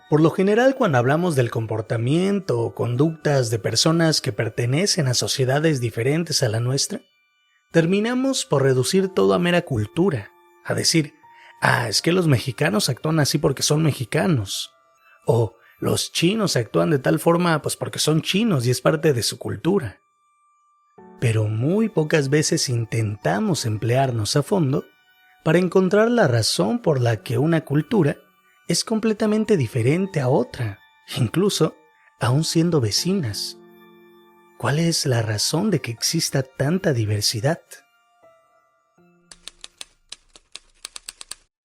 Por lo general, cuando hablamos del comportamiento o conductas de personas que pertenecen a sociedades diferentes a la nuestra, terminamos por reducir todo a mera cultura, a decir, es que los mexicanos actúan así porque son mexicanos, o los chinos actúan de tal forma pues porque son chinos y es parte de su cultura. Pero muy pocas veces intentamos emplearnos a fondo para encontrar la razón por la que una cultura es completamente diferente a otra, incluso aún siendo vecinas. ¿Cuál es la razón de que exista tanta diversidad?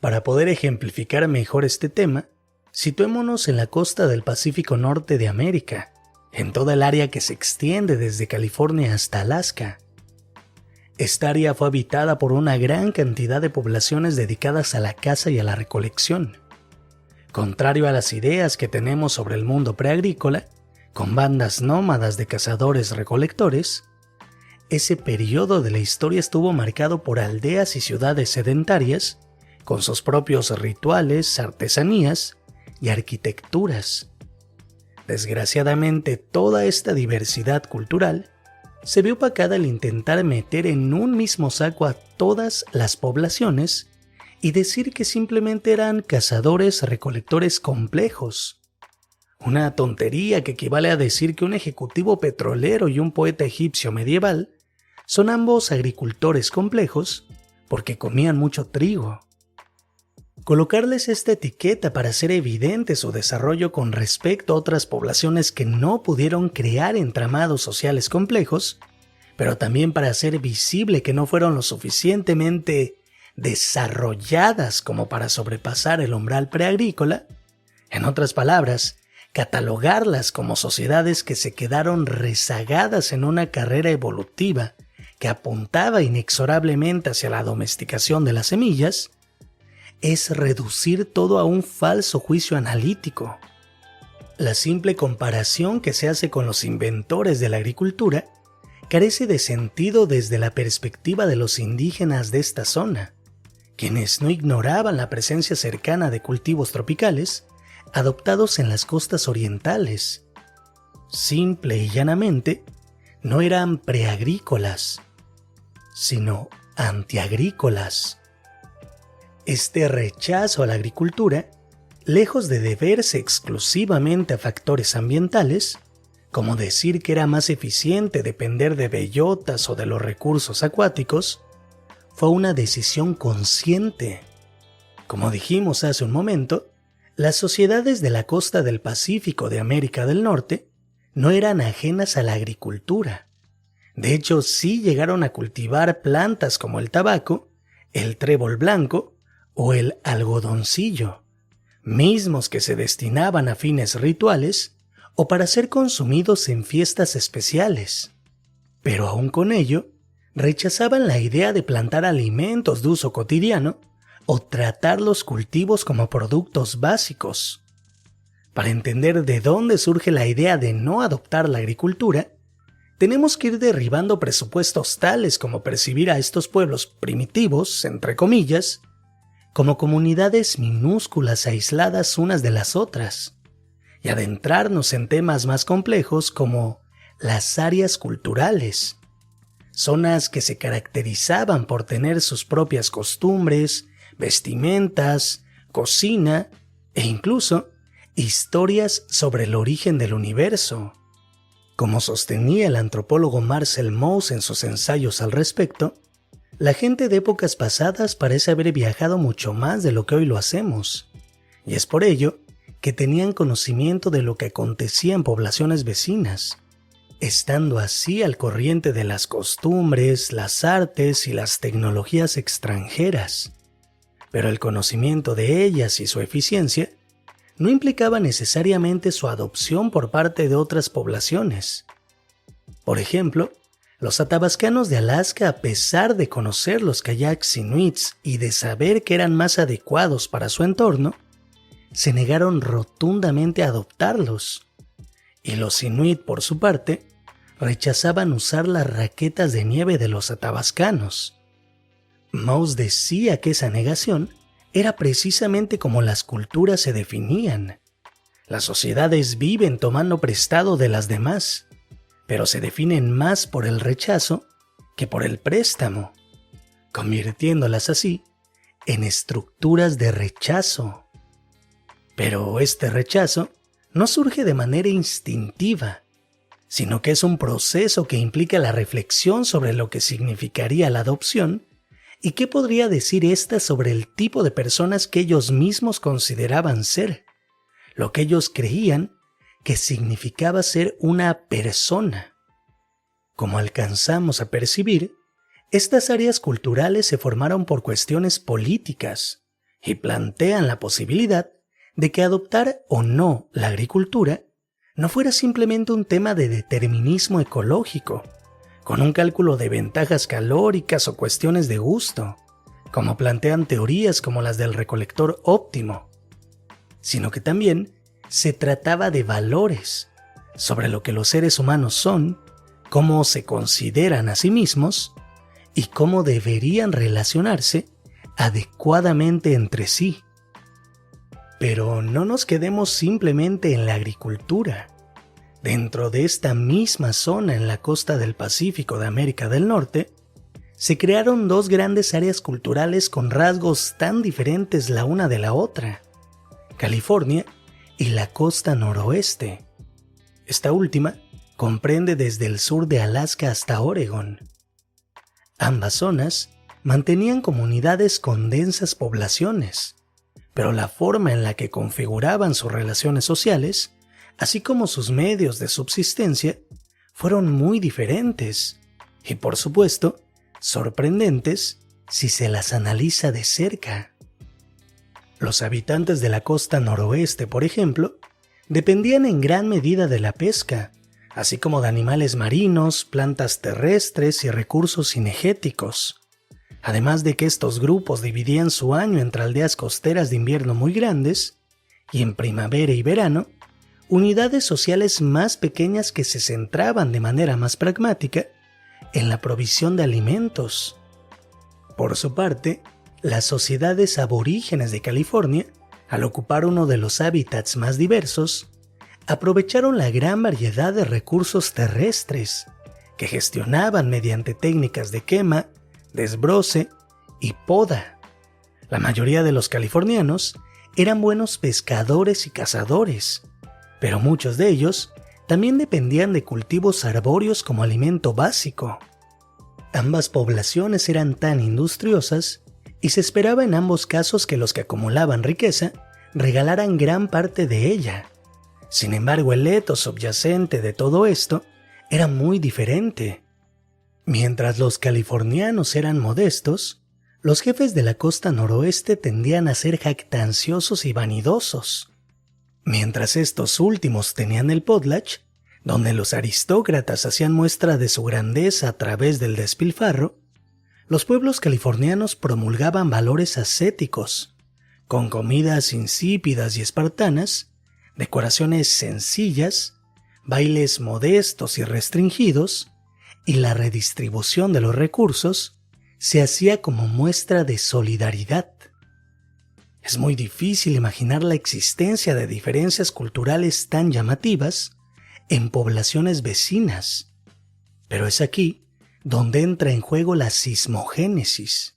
Para poder ejemplificar mejor este tema, situémonos en la costa del Pacífico Norte de América, en toda el área que se extiende desde California hasta Alaska. Esta área fue habitada por una gran cantidad de poblaciones dedicadas a la caza y a la recolección. Contrario a las ideas que tenemos sobre el mundo preagrícola, con bandas nómadas de cazadores-recolectores, ese periodo de la historia estuvo marcado por aldeas y ciudades sedentarias, con sus propios rituales, artesanías y arquitecturas. Desgraciadamente, toda esta diversidad cultural se vio opacada al intentar meter en un mismo saco a todas las poblaciones y decir que simplemente eran cazadores-recolectores complejos. Una tontería que equivale a decir que un ejecutivo petrolero y un poeta egipcio medieval son ambos agricultores complejos porque comían mucho trigo. Colocarles esta etiqueta para hacer evidente su desarrollo con respecto a otras poblaciones que no pudieron crear entramados sociales complejos, pero también para hacer visible que no fueron lo suficientemente desarrolladas como para sobrepasar el umbral preagrícola, en otras palabras, catalogarlas como sociedades que se quedaron rezagadas en una carrera evolutiva que apuntaba inexorablemente hacia la domesticación de las semillas, es reducir todo a un falso juicio analítico. La simple comparación que se hace con los inventores de la agricultura carece de sentido desde la perspectiva de los indígenas de esta zona, quienes no ignoraban la presencia cercana de cultivos tropicales adoptados en las costas orientales. Simple y llanamente, no eran preagrícolas, sino antiagrícolas. Este rechazo a la agricultura, lejos de deberse exclusivamente a factores ambientales, como decir que era más eficiente depender de bellotas o de los recursos acuáticos, fue una decisión consciente. Como dijimos hace un momento, las sociedades de la costa del Pacífico de América del Norte no eran ajenas a la agricultura. De hecho, sí llegaron a cultivar plantas como el tabaco, el trébol blanco o el algodoncillo, mismos que se destinaban a fines rituales o para ser consumidos en fiestas especiales. Pero aún con ello, rechazaban la idea de plantar alimentos de uso cotidiano o tratar los cultivos como productos básicos. Para entender de dónde surge la idea de no adoptar la agricultura, tenemos que ir derribando presupuestos tales como percibir a estos pueblos primitivos, entre comillas, como comunidades minúsculas aisladas unas de las otras, y adentrarnos en temas más complejos como las áreas culturales, zonas que se caracterizaban por tener sus propias costumbres, vestimentas, cocina e incluso historias sobre el origen del universo. Como sostenía el antropólogo Marcel Mauss en sus ensayos al respecto, la gente de épocas pasadas parece haber viajado mucho más de lo que hoy lo hacemos, y es por ello que tenían conocimiento de lo que acontecía en poblaciones vecinas, estando así al corriente de las costumbres, las artes y las tecnologías extranjeras. Pero el conocimiento de ellas y su eficiencia no implicaba necesariamente su adopción por parte de otras poblaciones. Por ejemplo, los athabascanos de Alaska, a pesar de conocer los kayaks inuits y de saber que eran más adecuados para su entorno, se negaron rotundamente a adoptarlos. Y los inuit, por su parte, rechazaban usar las raquetas de nieve de los athabascanos. Mauss decía que esa negación era precisamente como las culturas se definían, Las sociedades viven tomando prestado de las demás, pero se definen más por el rechazo que por el préstamo, convirtiéndolas así en estructuras de rechazo. Pero este rechazo no surge de manera instintiva, sino que es un proceso que implica la reflexión sobre lo que significaría la adopción y qué podría decir ésta sobre el tipo de personas que ellos mismos consideraban ser, lo que ellos creían que significaba ser una persona. Como alcanzamos a percibir, estas áreas culturales se formaron por cuestiones políticas y plantean la posibilidad de que adoptar o no la agricultura no fuera simplemente un tema de determinismo ecológico, con un cálculo de ventajas calóricas o cuestiones de gusto, como plantean teorías como las del recolector óptimo, sino que también se trataba de valores sobre lo que los seres humanos son, cómo se consideran a sí mismos y cómo deberían relacionarse adecuadamente entre sí. Pero no nos quedemos simplemente en la agricultura. Dentro de esta misma zona en la costa del Pacífico de América del Norte, se crearon dos grandes áreas culturales con rasgos tan diferentes la una de la otra: California y la costa noroeste. Esta última comprende desde el sur de Alaska hasta Oregón. Ambas zonas mantenían comunidades con densas poblaciones, pero la forma en la que configuraban sus relaciones sociales, así como sus medios de subsistencia, fueron muy diferentes y, por supuesto, sorprendentes si se las analiza de cerca. Los habitantes de la costa noroeste, por ejemplo, dependían en gran medida de la pesca, así como de animales marinos, plantas terrestres y recursos cinegéticos. Además de que estos grupos dividían su año entre aldeas costeras de invierno muy grandes y en primavera y verano, unidades sociales más pequeñas que se centraban de manera más pragmática en la provisión de alimentos. Por su parte, las sociedades aborígenes de California, al ocupar uno de los hábitats más diversos, aprovecharon la gran variedad de recursos terrestres que gestionaban mediante técnicas de quema, desbroce y poda. La mayoría de los californianos eran buenos pescadores y cazadores, pero muchos de ellos también dependían de cultivos arbóreos como alimento básico. Ambas poblaciones eran tan industriosas y se esperaba en ambos casos que los que acumulaban riqueza regalaran gran parte de ella. Sin embargo, el etos subyacente de todo esto era muy diferente. Mientras los californianos eran modestos, los jefes de la costa noroeste tendían a ser jactanciosos y vanidosos. Mientras estos últimos tenían el potlatch, donde los aristócratas hacían muestra de su grandeza a través del despilfarro, los pueblos californianos promulgaban valores ascéticos, con comidas insípidas y espartanas, decoraciones sencillas, bailes modestos y restringidos, y la redistribución de los recursos se hacía como muestra de solidaridad. Es muy difícil imaginar la existencia de diferencias culturales tan llamativas en poblaciones vecinas, pero es aquí donde entra en juego la sismogénesis.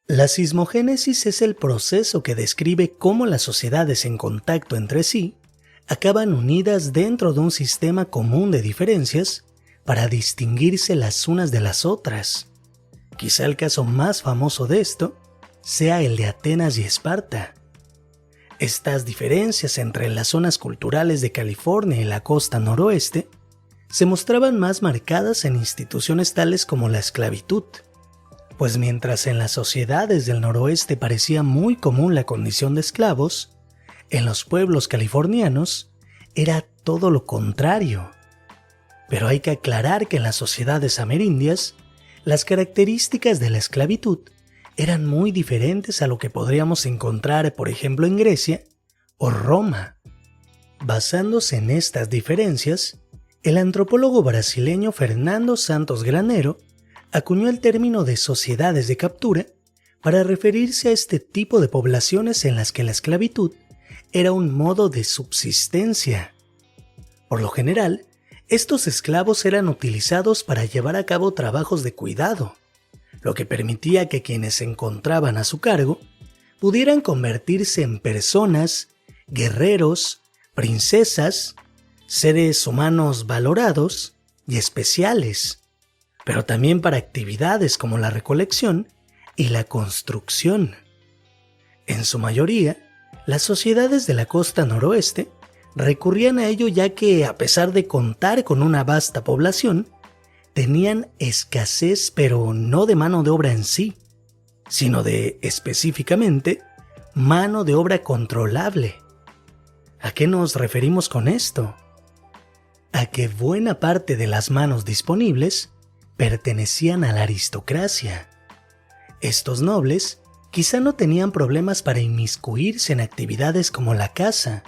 La sismogénesis es el proceso que describe cómo las sociedades en contacto entre sí acaban unidas dentro de un sistema común de diferencias para distinguirse las unas de las otras. Quizá el caso más famoso de esto sea el de Atenas y Esparta. Estas diferencias entre las zonas culturales de California y la costa noroeste se mostraban más marcadas en instituciones tales como la esclavitud, pues mientras en las sociedades del noroeste parecía muy común la condición de esclavos, en los pueblos californianos era todo lo contrario. Pero hay que aclarar que en las sociedades amerindias, las características de la esclavitud eran muy diferentes a lo que podríamos encontrar, por ejemplo, en Grecia o Roma. Basándose en estas diferencias, el antropólogo brasileño Fernando Santos Granero acuñó el término de sociedades de captura para referirse a este tipo de poblaciones en las que la esclavitud era un modo de subsistencia. Por lo general, estos esclavos eran utilizados para llevar a cabo trabajos de cuidado, lo que permitía que quienes se encontraban a su cargo pudieran convertirse en personas, guerreros, princesas, seres humanos valorados y especiales, pero también para actividades como la recolección y la construcción. En su mayoría, las sociedades de la costa noroeste recurrían a ello ya que, a pesar de contar con una vasta población, tenían escasez, pero no de mano de obra en sí, sino de, específicamente, mano de obra controlable. ¿A qué nos referimos con esto? A que buena parte de las manos disponibles pertenecían a la aristocracia. Estos nobles quizá no tenían problemas para inmiscuirse en actividades como la caza,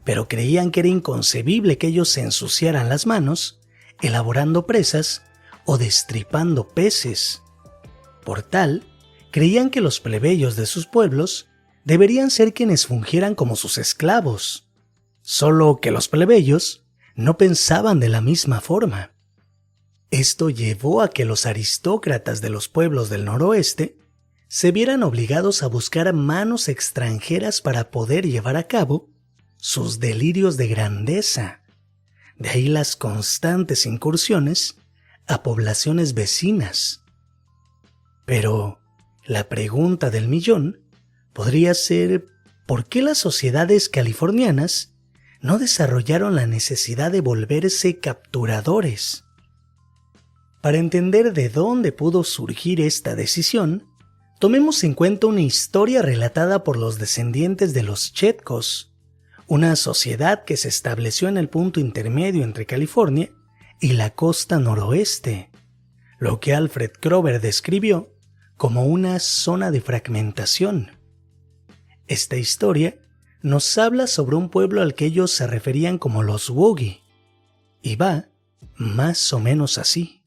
pero creían que era inconcebible que ellos se ensuciaran las manos elaborando presas o destripando peces. Por tal, creían que los plebeyos de sus pueblos deberían ser quienes fungieran como sus esclavos, solo que los plebeyos no pensaban de la misma forma. Esto llevó a que los aristócratas de los pueblos del noroeste se vieran obligados a buscar manos extranjeras para poder llevar a cabo sus delirios de grandeza. De ahí las constantes incursiones a poblaciones vecinas. Pero la pregunta del millón podría ser: ¿por qué las sociedades californianas no desarrollaron la necesidad de volverse capturadores? Para entender de dónde pudo surgir esta decisión, tomemos en cuenta una historia relatada por los descendientes de los Chetkos, una sociedad que se estableció en el punto intermedio entre California y la costa noroeste, lo que Alfred Kroeber describió como una zona de fragmentación. Esta historia nos habla sobre un pueblo al que ellos se referían como los Woogie, y va más o menos así.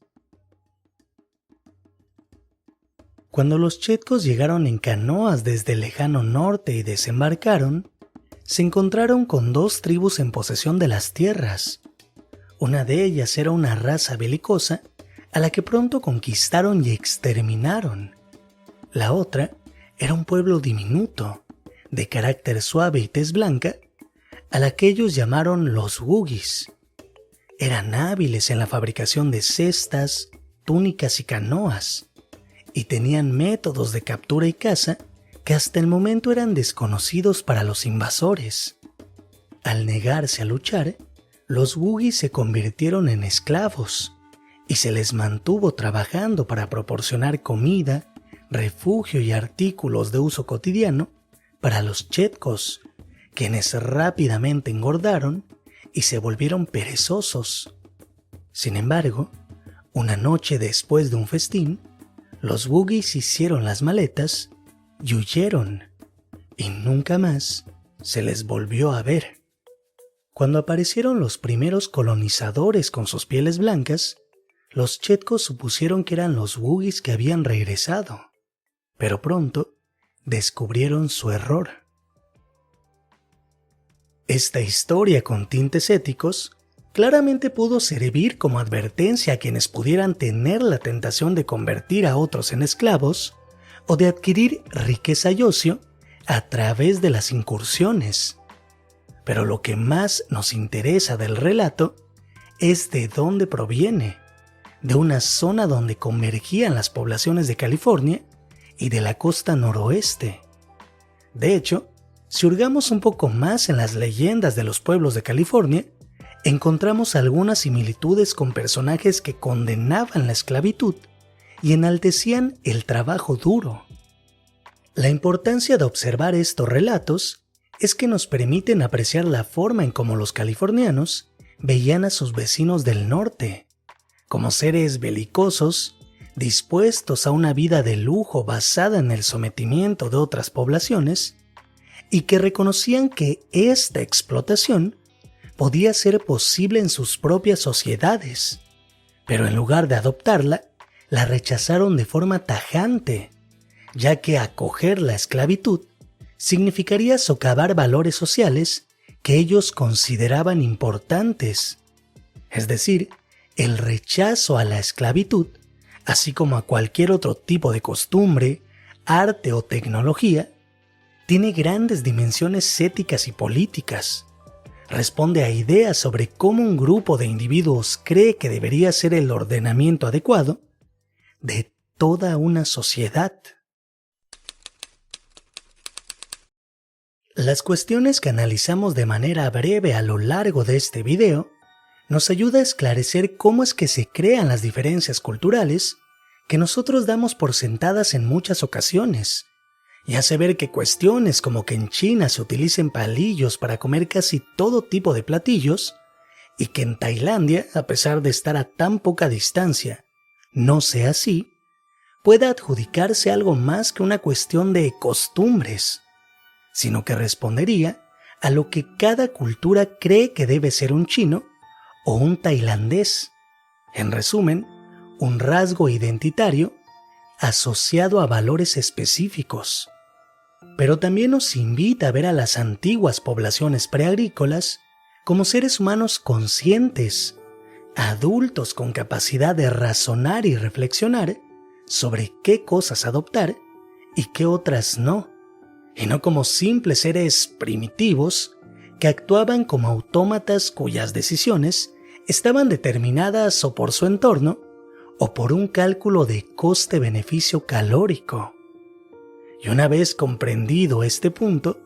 Cuando los Chetkos llegaron en canoas desde el lejano norte y desembarcaron, se encontraron con dos tribus en posesión de las tierras. Una de ellas era una raza belicosa a la que pronto conquistaron y exterminaron. La otra era un pueblo diminuto, de carácter suave y tez blanca, a la que ellos llamaron los Woogies. Eran hábiles en la fabricación de cestas, túnicas y canoas, y tenían métodos de captura y caza que hasta el momento eran desconocidos para los invasores. Al negarse a luchar, los Woogies se convirtieron en esclavos y se les mantuvo trabajando para proporcionar comida, refugio y artículos de uso cotidiano para los Chetkos, quienes rápidamente engordaron y se volvieron perezosos. Sin embargo, una noche después de un festín, los Woogies hicieron las maletas y huyeron, y nunca más se les volvió a ver. Cuando aparecieron los primeros colonizadores con sus pieles blancas, los Chetkos supusieron que eran los Woogies que habían regresado, pero pronto descubrieron su error. Esta historia con tintes éticos claramente pudo servir como advertencia a quienes pudieran tener la tentación de convertir a otros en esclavos o de adquirir riqueza y ocio a través de las incursiones. Pero lo que más nos interesa del relato es de dónde proviene, de una zona donde convergían las poblaciones de California y de la costa noroeste. De hecho, si hurgamos un poco más en las leyendas de los pueblos de California, encontramos algunas similitudes con personajes que condenaban la esclavitud y enaltecían el trabajo duro. La importancia de observar estos relatos es que nos permiten apreciar la forma en cómo los californianos veían a sus vecinos del norte, como seres belicosos, dispuestos a una vida de lujo basada en el sometimiento de otras poblaciones, y que reconocían que esta explotación podía ser posible en sus propias sociedades, pero en lugar de adoptarla, la rechazaron de forma tajante, ya que acoger la esclavitud significaría socavar valores sociales que ellos consideraban importantes. Es decir, el rechazo a la esclavitud, así como a cualquier otro tipo de costumbre, arte o tecnología, tiene grandes dimensiones éticas y políticas. Responde a ideas sobre cómo un grupo de individuos cree que debería ser el ordenamiento adecuado de toda una sociedad. Las cuestiones que analizamos de manera breve a lo largo de este video nos ayuda a esclarecer cómo es que se crean las diferencias culturales que nosotros damos por sentadas en muchas ocasiones, y hace ver que cuestiones como que en China se utilicen palillos para comer casi todo tipo de platillos, y que en Tailandia, a pesar de estar a tan poca distancia, no sea así, pueda adjudicarse algo más que una cuestión de costumbres, sino que respondería a lo que cada cultura cree que debe ser un chino o un tailandés. En resumen, un rasgo identitario asociado a valores específicos. Pero también nos invita a ver a las antiguas poblaciones preagrícolas como seres humanos conscientes, adultos con capacidad de razonar y reflexionar sobre qué cosas adoptar y qué otras no, y no como simples seres primitivos que actuaban como autómatas cuyas decisiones estaban determinadas o por su entorno o por un cálculo de coste-beneficio calórico. Y una vez comprendido este punto,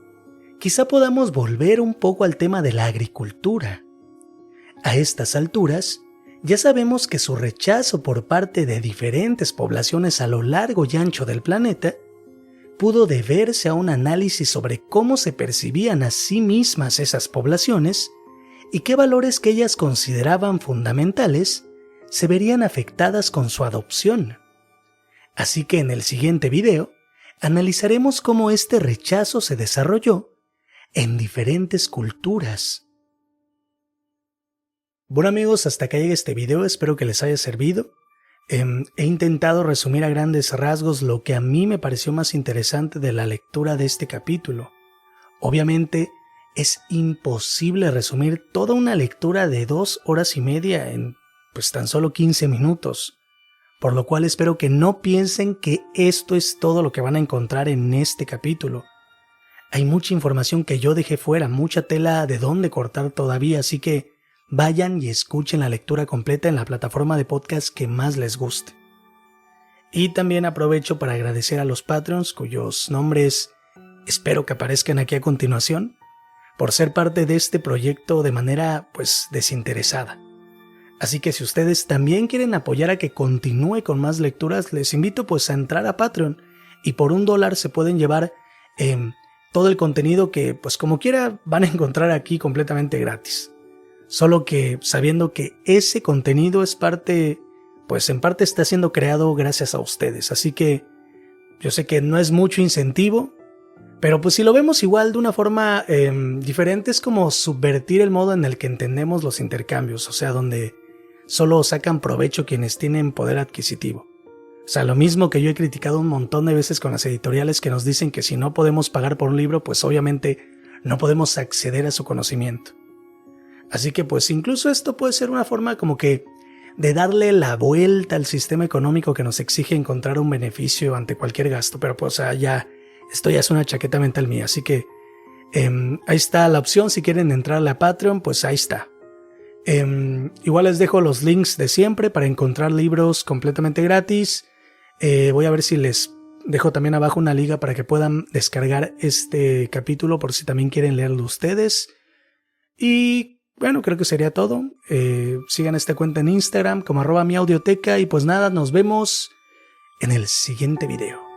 quizá podamos volver un poco al tema de la agricultura. A estas alturas, ya sabemos que su rechazo por parte de diferentes poblaciones a lo largo y ancho del planeta pudo deberse a un análisis sobre cómo se percibían a sí mismas esas poblaciones y qué valores que ellas consideraban fundamentales se verían afectadas con su adopción. Así que en el siguiente video analizaremos cómo este rechazo se desarrolló en diferentes culturas. Bueno amigos, hasta acá llega este video, espero que les haya servido. He intentado resumir a grandes rasgos lo que a mí me pareció más interesante de la lectura de este capítulo. Obviamente es imposible resumir toda una lectura de 2 horas y media en tan solo 15 minutos, por lo cual espero que no piensen que esto es todo lo que van a encontrar en este capítulo. Hay mucha información que yo dejé fuera, mucha tela de dónde cortar todavía, así que vayan y escuchen la lectura completa en la plataforma de podcast que más les guste. Y también aprovecho para agradecer a los Patreons, cuyos nombres espero que aparezcan aquí a continuación, por ser parte de este proyecto de manera desinteresada. Así que si ustedes también quieren apoyar a que continúe con más lecturas, les invito a entrar a Patreon y por $1 se pueden llevar todo el contenido que como quiera van a encontrar aquí completamente gratis. Solo que sabiendo que ese contenido es parte, en parte está siendo creado gracias a ustedes. Así que yo sé que no es mucho incentivo, pero si lo vemos igual de una forma diferente, es como subvertir el modo en el que entendemos los intercambios, o sea, donde solo sacan provecho quienes tienen poder adquisitivo. O sea, lo mismo que yo he criticado un montón de veces con las editoriales que nos dicen que si no podemos pagar por un libro, obviamente no podemos acceder a su conocimiento. Así que incluso esto puede ser una forma como que de darle la vuelta al sistema económico que nos exige encontrar un beneficio ante cualquier gasto, pero ya esto ya es una chaqueta mental mía, así que ahí está la opción. Si quieren entrar a la Patreon, ahí está. Igual les dejo los links de siempre para encontrar libros completamente gratis. Voy a ver si les dejo también abajo una liga para que puedan descargar este capítulo por si también quieren leerlo ustedes. Y bueno, creo que sería todo. Sigan esta cuenta en Instagram como @miaudioteca y nada, nos vemos en el siguiente video.